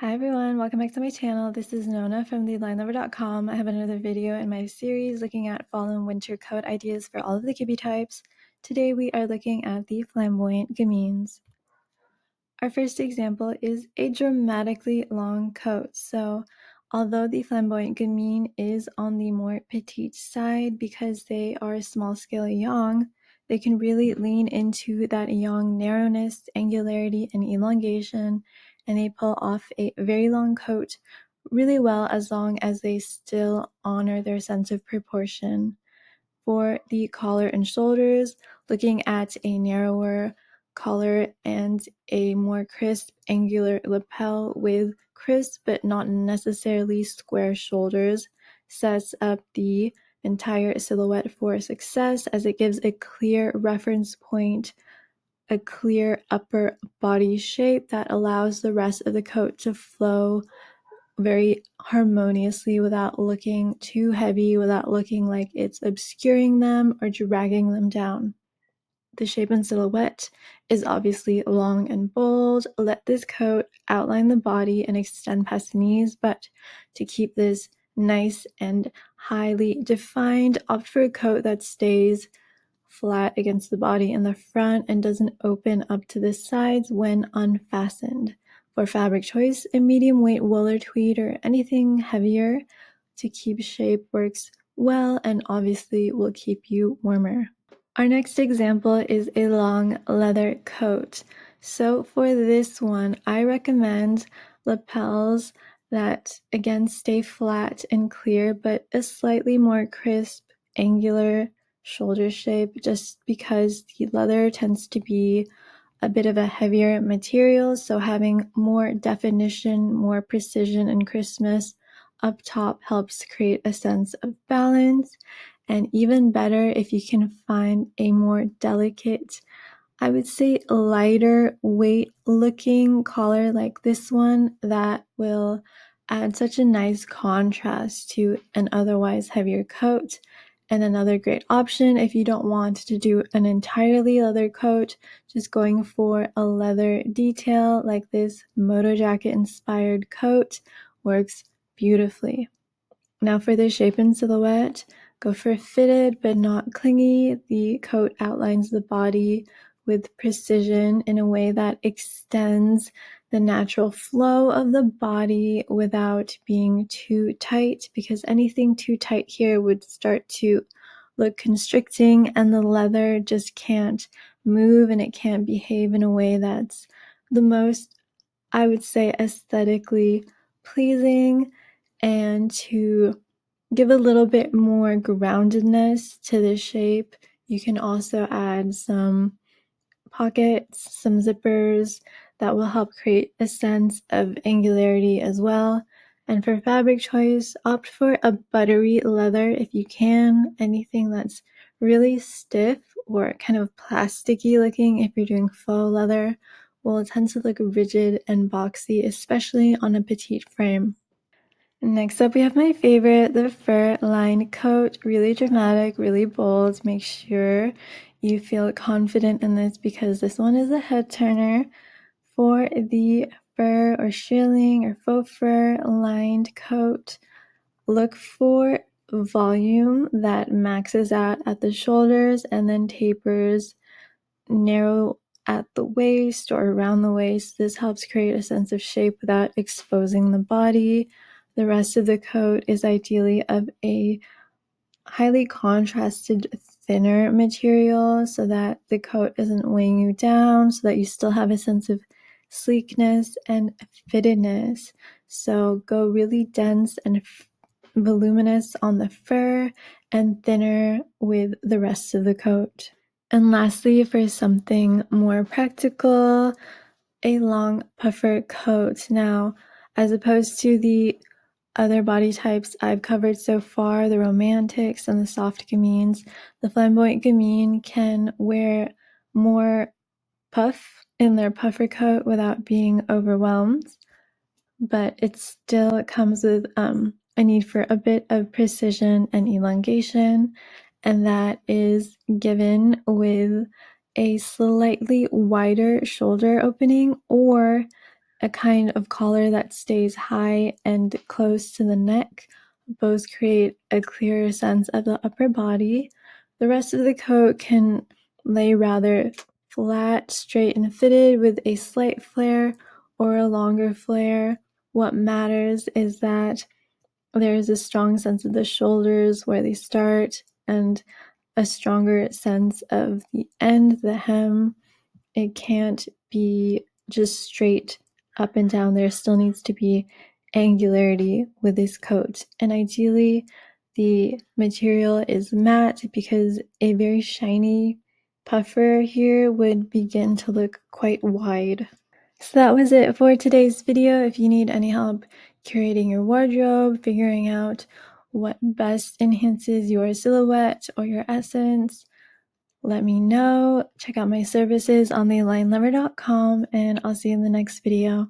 Hi everyone, welcome back to my channel. This is Nona from theLineLover.com. I have another video in my series looking at fall and winter coat ideas for all of the Kibbe types. Today we are looking at the Flamboyant Gamines. Our first example is a dramatically long coat. So although the Flamboyant Gamine is on the more petite side because they are small scale yang, they can really lean into that yang narrowness, angularity, and elongation, and they pull off a very long coat really well as long as they still honor their sense of proportion. For the collar and shoulders, looking at a narrower collar and a more crisp angular lapel with crisp but not necessarily square shoulders sets up the entire silhouette for success, as it gives a clear reference point, a clear upper body shape that allows the rest of the coat to flow very harmoniously without looking too heavy, without looking like it's obscuring them or dragging them down. The shape and silhouette is obviously long and bold. Let this coat outline the body and extend past the knees, but to keep this nice and highly defined, opt for a coat that stays flat against the body in the front and doesn't open up to the sides when unfastened. For fabric choice, a medium weight wool or tweed or anything heavier to keep shape works well and obviously will keep you warmer. Our next example is a long leather coat. So for this one, I recommend lapels that again stay flat and clear, but a slightly more crisp, angular shoulder shape, just because the leather tends to be a bit of a heavier material, so having more definition, more precision and crispness up top helps create a sense of balance. And even better if you can find a more delicate, I would say lighter weight looking collar like this one that will add such a nice contrast to an otherwise heavier coat. And another great option if you don't want to do an entirely leather coat, just going for a leather detail like this moto jacket inspired coat works beautifully. Now for the shape and silhouette, go for fitted but not clingy. The coat outlines the body with precision in a way that extends the natural flow of the body without being too tight, because anything too tight here would start to look constricting and the leather just can't move and it can't behave in a way that's the most, I would say, aesthetically pleasing. And to give a little bit more groundedness to the shape, you can also add some pockets, some zippers that will help create a sense of angularity as well. And for fabric choice, opt for a buttery leather if you can. Anything that's really stiff or kind of plasticky looking, if you're doing faux leather, will tend to look rigid and boxy, especially on a petite frame. Next up, we have my favorite, the fur lined coat. Really dramatic, really bold. Make sure you feel confident in this because this one is a head turner. For the fur or shearling or faux fur lined coat, look for volume that maxes out at the shoulders and then tapers narrow at the waist or around the waist. This helps create a sense of shape without exposing the body. The rest of the coat is ideally of a highly contrasted, thinner material so that the coat isn't weighing you down, so that you still have a sense of sleekness and fittedness. So go really dense and voluminous on the fur and thinner with the rest of the coat. And lastly, for something more practical, a long puffer coat. Now, as opposed to the other body types I've covered so far, the romantics and the soft gamines, the flamboyant gamine can wear more puff in their puffer coat without being overwhelmed, but it still comes with a need for a bit of precision and elongation, and that is given with a slightly wider shoulder opening or a kind of collar that stays high and close to the neck. Both create a clearer sense of the upper body. The rest of the coat can lay rather flat, straight, and fitted with a slight flare or a longer flare. What matters is that there is a strong sense of the shoulders where they start and a stronger sense of the end, the hem. It can't be just straight up and down. There still needs to be angularity with this coat. And ideally, the material is matte because a very shiny puffer here would begin to look quite wide. So that was it for today's video. If you need any help curating your wardrobe, figuring out what best enhances your silhouette or your essence, let me know. Check out my services on thelinelever.com, and I'll see you in the next video.